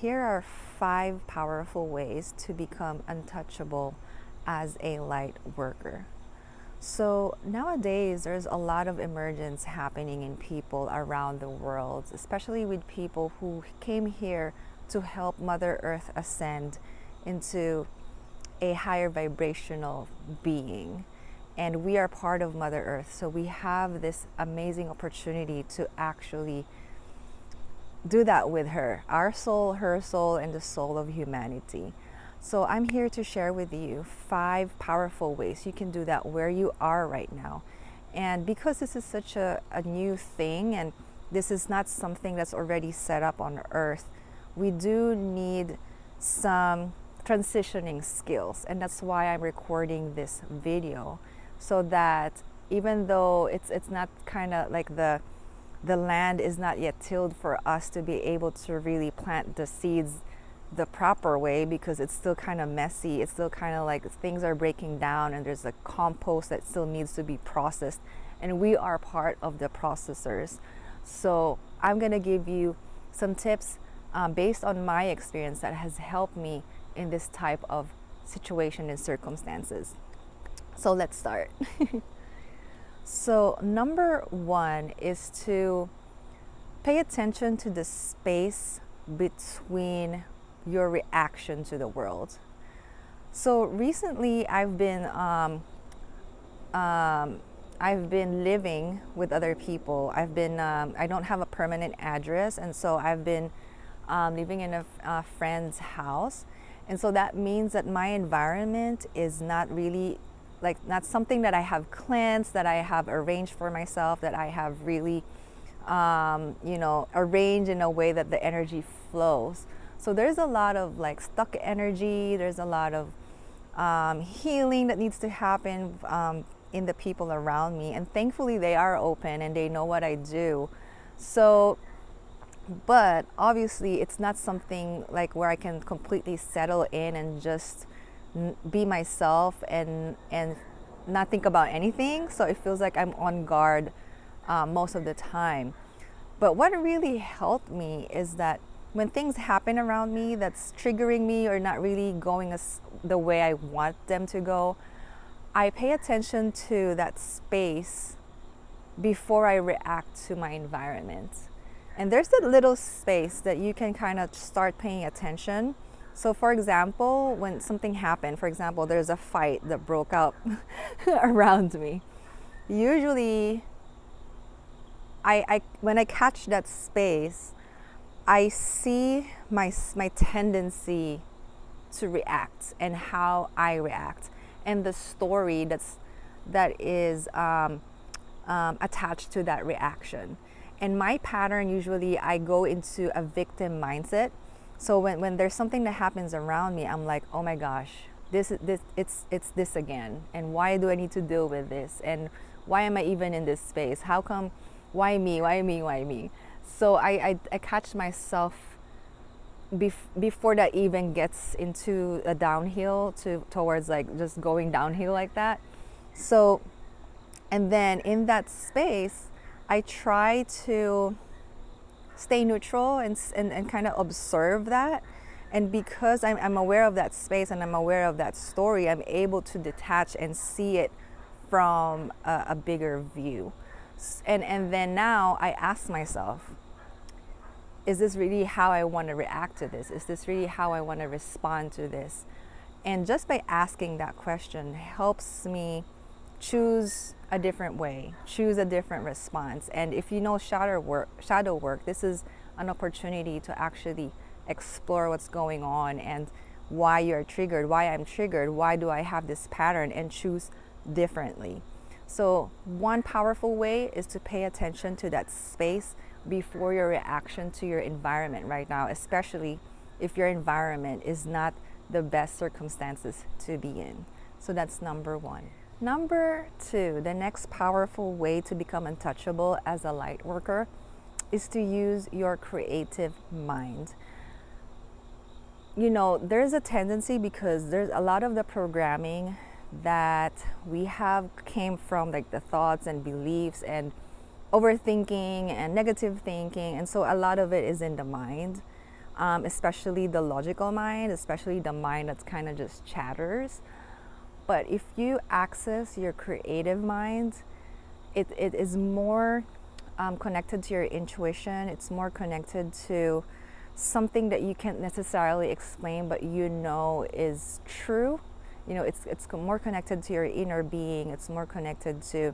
here are 5 powerful ways to become untouchable as a light worker. So nowadays, there's a lot of emergence happening in people around the world, especially with people who came here to help Mother Earth ascend into a higher vibrational being. And we are part of Mother Earth, so we have this amazing opportunity to actually do that with her, our soul, her soul, and the soul of humanity. So I'm here to share with you 5 powerful ways you can do that where you are right now. And because this is such a new thing, and this is not something that's already set up on Earth, we do need some transitioning skills. And that's why I'm recording this video, so that even though it's not kind of like the land is not yet tilled for us to be able to really plant the seeds the proper way, because it's still kind of messy. It's still kind of like things are breaking down, and there's a compost that still needs to be processed, and we are part of the processors. So I'm going to give you some tips based on my experience that has helped me in this type of situation and circumstances. So let's start. So number 1 is to pay attention to the space between your reaction to the world. So recently I've been living with other people. I don't have a permanent address, and so I've been living in a friend's house. And so that means that my environment is not really not something that I have cleansed, that I have arranged for myself, that I have really arranged in a way that the energy flows. So there's a lot of stuck energy. There's a lot of healing that needs to happen in the people around me, and thankfully they are open and they know what I do. So, but obviously it's not something where I can completely settle in and just be myself and not think about anything. So it feels like I'm on guard most of the time. But what really helped me is that when things happen around me that's triggering me or not really going the way I want them to go, I pay attention to that space before I react to my environment. And there's that little space that you can kind of start paying attention. So for example, when something happened, for example, there's a fight that broke out around me. Usually, when I catch that space, I see my tendency to react and how I react, and the story that is attached to that reaction. And my pattern, usually I go into a victim mindset. So when there's something that happens around me, I'm like, oh my gosh, it's this again, and why do I need to deal with this, and why am I even in this space? How come? Why me? So I catch myself before that even gets into a downhill towards just going downhill like that. So, and then in that space, I try to stay neutral and kind of observe that. And because I'm aware of that space and I'm aware of that story, I'm able to detach and see it from a bigger view. And then now I ask myself, is this really how I want to react to this? Is this really how I want to respond to this? And just by asking that question helps me choose a different way, choose a different response. And if you know shadow work, this is an opportunity to actually explore what's going on and why you're triggered, why I'm triggered, why do I have this pattern, and choose differently. So one powerful way is to pay attention to that space before your reaction to your environment right now, especially if your environment is not the best circumstances to be in. So that's number 1. Number 2, the next powerful way to become untouchable as a light worker is to use your creative mind. There's a tendency, because there's a lot of the programming that we have came from the thoughts and beliefs and overthinking and negative thinking, and so a lot of it is in the mind. especially the logical mind, especially the mind that's kind of just chatters. But if you access your creative mind, it is more connected to your intuition. It's more connected to something that you can't necessarily explain, but you know is true. It's more connected to your inner being. It's more connected to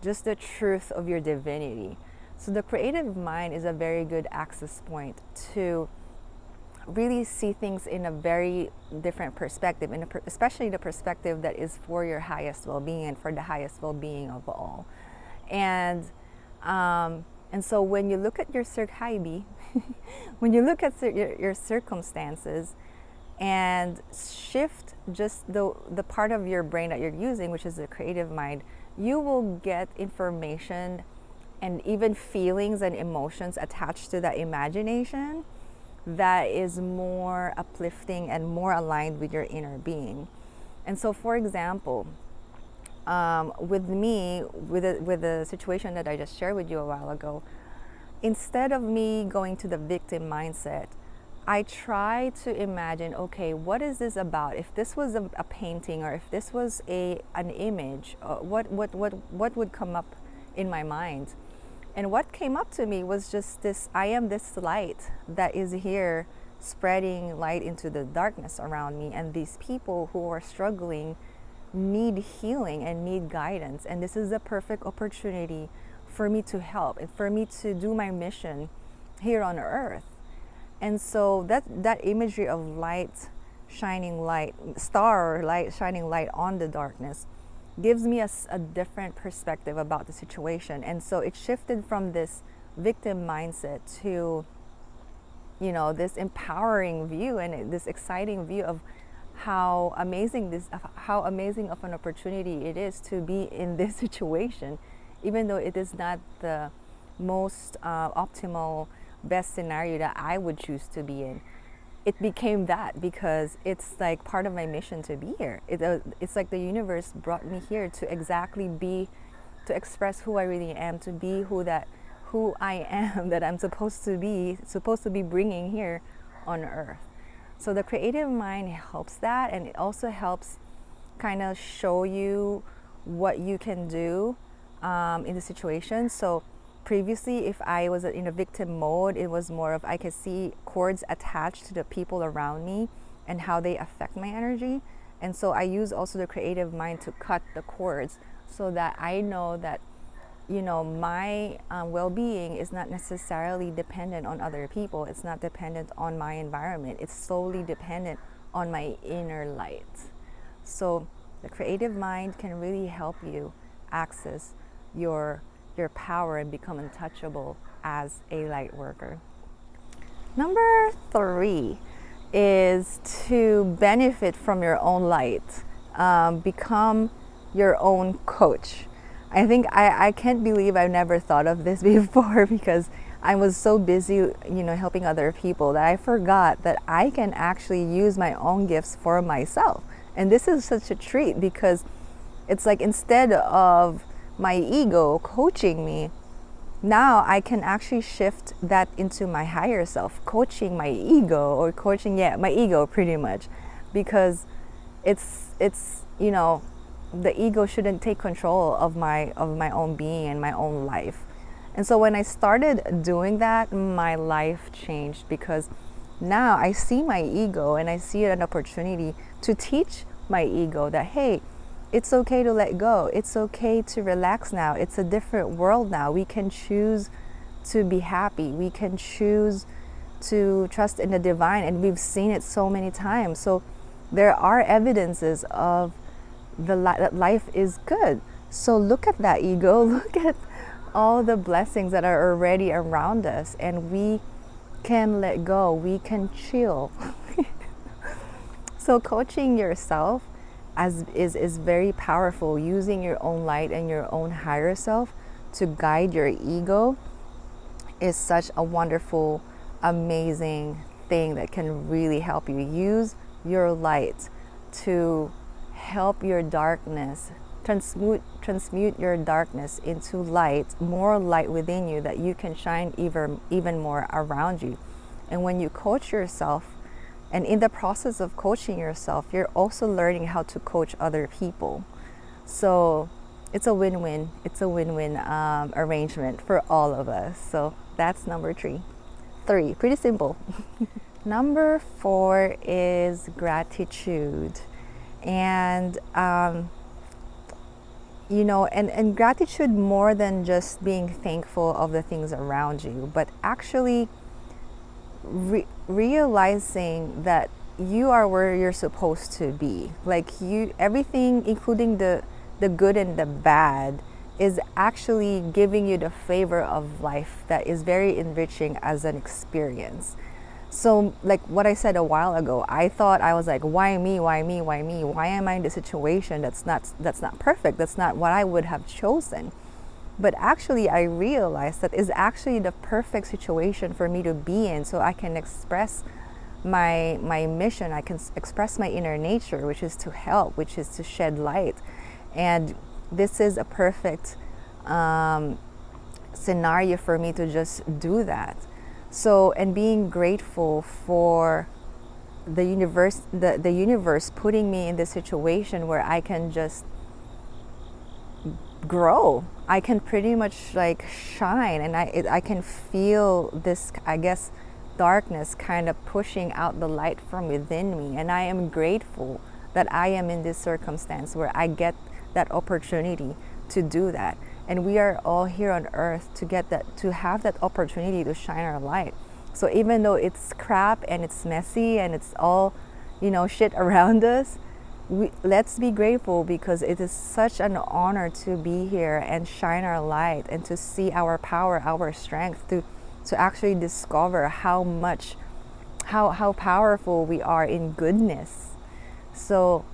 just the truth of your divinity. So the creative mind is a very good access point to really see things in a very different perspective, especially the perspective that is for your highest well-being and for the highest well-being of all. And so when you look at your when you look at your circumstances and shift just the part of your brain that you're using, which is the creative mind, you will get information and even feelings and emotions attached to that imagination that is more uplifting and more aligned with your inner being. And so, for example, with me, with the situation that I just shared with you a while ago, instead of me going to the victim mindset, I try to imagine, okay, what is this about? If this was a painting, or if this was an image, what would come up in my mind? And what came up to me was just this: I am this light that is here spreading light into the darkness around me, and these people who are struggling need healing and need guidance, and this is the perfect opportunity for me to help and for me to do my mission here on earth. And so that imagery of light shining light, star light shining light on the darkness, gives me a different perspective about the situation. And so it shifted from this victim mindset to, this empowering view and this exciting view of how amazing of an opportunity it is to be in this situation, even though it is not the most optimal, best scenario that I would choose to be in. It became that because it's like part of my mission to be here. It's like the universe brought me here to exactly be, to express who I really am, to be who I am, that I'm supposed to be bringing here on earth. So the creative mind helps that, and it also helps kind of show you what you can do in the situation. So previously, if I was in a victim mode, it was more of I could see cords attached to the people around me and how they affect my energy. And so I use also the creative mind to cut the cords so that I know that, my well-being is not necessarily dependent on other people. It's not dependent on my environment. It's solely dependent on my inner light. So the creative mind can really help you access your power and become untouchable as a light worker. Number 3 is to benefit from your own light. Become your own coach. I think I can't believe I've never thought of this before, because I was so busy, helping other people, that I forgot that I can actually use my own gifts for myself. And this is such a treat, because it's like instead of my ego coaching me, now I can actually shift that into my higher self coaching my ego, or coaching my ego pretty much, because it's the ego shouldn't take control of my own being and my own life. And so when I started doing that, my life changed, because now I see my ego and I see an opportunity to teach my ego that, hey, it's okay to let go. It's okay to relax now. It's a different world now. We can choose to be happy. We can choose to trust in the divine, and we've seen it so many times. So there are evidences of that life is good. So look at that ego. Look at all the blessings that are already around us, and we can let go. We can chill. So coaching yourself is very powerful. Using your own light and your own higher self to guide your ego is such a wonderful, amazing thing that can really help you. Use your light to help your darkness, transmute your darkness into light, more light within you, that you can shine even more around you. And when you coach yourself, and in the process of coaching yourself, you're also learning how to coach other people. So it's a win-win. It's a win-win arrangement for all of us. So that's number three. Pretty simple. Number 4 is gratitude. And you know, and gratitude more than just being thankful of the things around you, but actually realizing that you are where you're supposed to be. Like everything, including the good and the bad, is actually giving you the flavor of life that is very enriching as an experience. So like what I said a while ago, I thought, I was like, why me? Why me? Why me? Why am I in this situation that's not perfect? That's not what I would have chosen. But actually I realized that is actually the perfect situation for me to be in, so I can express my mission. I can express my inner nature, which is to help, which is to shed light. And this is a perfect scenario for me to just do that. So, and being grateful for the universe putting me in this situation where I can just grow. I can pretty much like shine, and I can feel this, I guess, darkness kind of pushing out the light from within me. And I am grateful that I am in this circumstance where I get that opportunity to do that. And we are all here on earth to get that, to have that opportunity to shine our light. So even though it's crap and it's messy and it's all, you know, shit around us, let's be grateful, because it is such an honor to be here and shine our light and to see our power, our strength, to actually discover how powerful we are in goodness. So,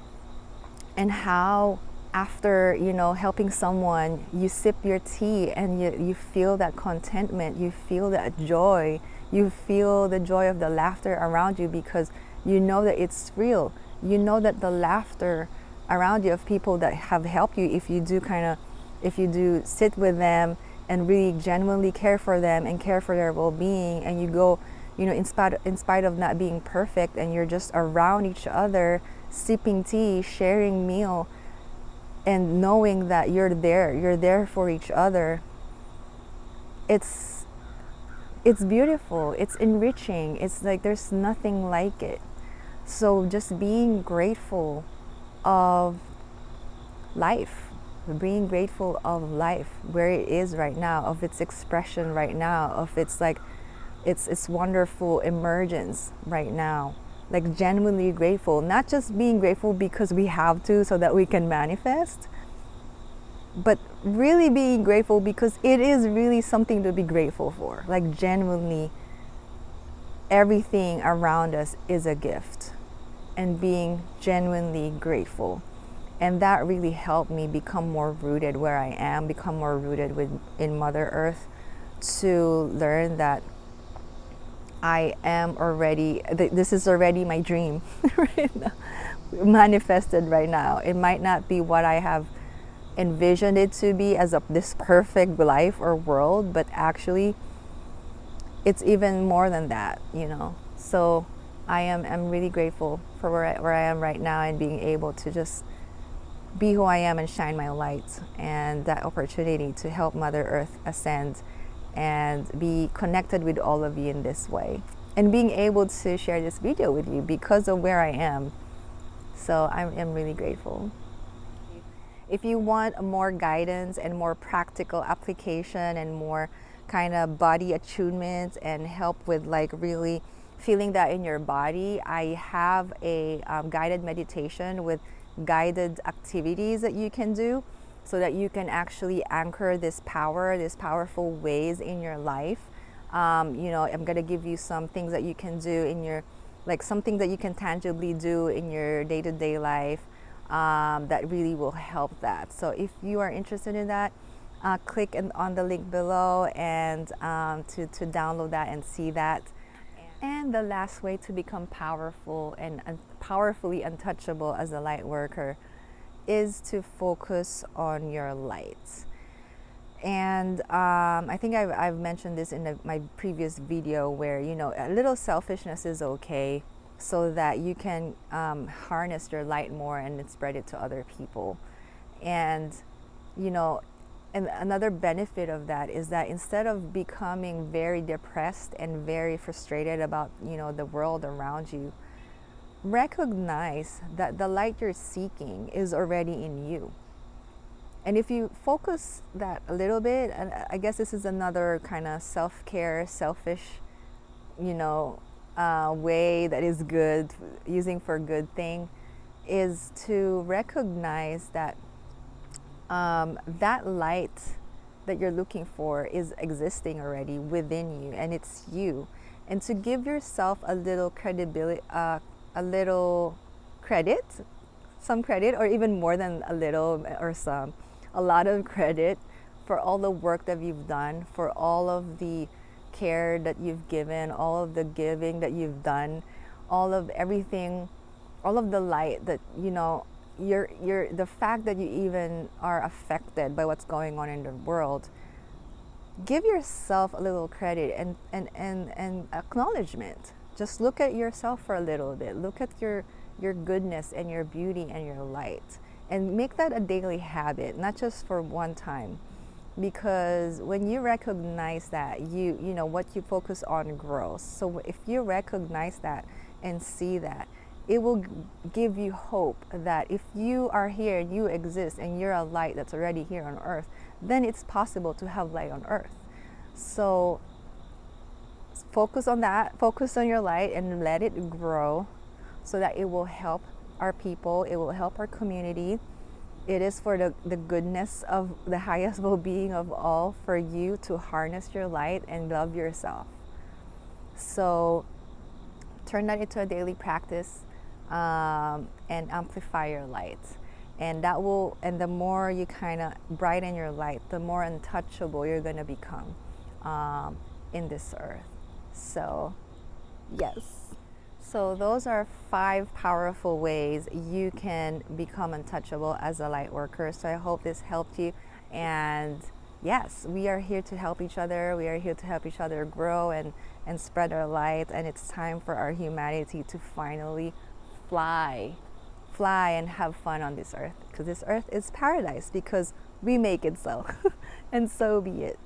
and how after, you know, helping someone, you sip your tea and you feel that contentment, you feel that joy, you feel the joy of the laughter around you, because you know that it's real. You know that the laughter around you of people that have helped you, if you do sit with them and really genuinely care for them and care for their well-being, and you go, you know, in spite of not being perfect, and you're just around each other, sipping tea, sharing meal, and knowing that you're there for each other. It's beautiful, it's enriching, it's like there's nothing like it. So just being grateful of life, being grateful of life where it is right now, of its expression right now, of its like its wonderful emergence right now. Like genuinely grateful, not just being grateful because we have to so that we can manifest, but really being grateful because it is really something to be grateful for. Like genuinely, everything around us is a gift, and being genuinely grateful. And that really helped me become more rooted where I am, become more rooted in Mother Earth, to learn that I am already, this is already my dream right now, manifested right now. It might not be what I have envisioned it to be as this perfect life or world, but actually it's even more than that, you know. So I'm really grateful for where I am right now, and being able to just be who I am and shine my light, and that opportunity to help Mother Earth ascend and be connected with all of you in this way, and being able to share this video with you because of where I am. So I'm really grateful. If you want more guidance and more practical application and more kind of body attunement and help with like really feeling that in your body, I have a guided meditation with guided activities that you can do, so that you can actually anchor this power, these powerful ways in your life. You know, I'm gonna give you some things that you can do in your, like something that you can tangibly do in your day-to-day life that really will help that. So if you are interested in that, click on the link below and to download that and see that. And the last way to become powerful and powerfully untouchable as a light worker is to focus on your light. And I think I've mentioned this in my previous video where, you know, a little selfishness is okay so that you can harness your light more and spread it to other people. And, you know, and another benefit of that is that instead of becoming very depressed and very frustrated about, you know, the world around you, recognize that the light you're seeking is already in you. And if you focus that a little bit, and I guess this is another kind of self-care, selfish, you know, way that is good, using for good thing, is to recognize that that light that you're looking for is existing already within you, and it's you. And to give yourself a little credibility, a little credit, some credit, or even more than a little or some, a lot of credit for all the work that you've done, for all of the care that you've given, all of the giving that you've done, all of everything, all of the light that, you know, you're the fact that you even are affected by what's going on in the world. Give yourself a little credit and acknowledgement. Just look at yourself for a little bit. Look at your goodness and your beauty and your light. And make that a daily habit, not just for one time. Because when you recognize that, you know, what you focus on grows. So if you recognize that and see that, it will give you hope that if you are here, you exist, and you're a light that's already here on earth, then it's possible to have light on earth. So focus on that, focus on your light, and let it grow so that it will help our people, it will help our community. It is for the goodness of the highest well-being of all, for you to harness your light and love yourself. So turn that into a daily practice, and amplify your light. And that will, and the more you kind of brighten your light, the more untouchable you're going to become in this earth. So yes. So those are 5 powerful ways you can become untouchable as a light worker. So I hope this helped you. And yes, we are here to help each other. We are here to help each other grow and spread our light. And it's time for our humanity to finally fly and have fun on this earth. Because this earth is paradise because we make it so. And so be it.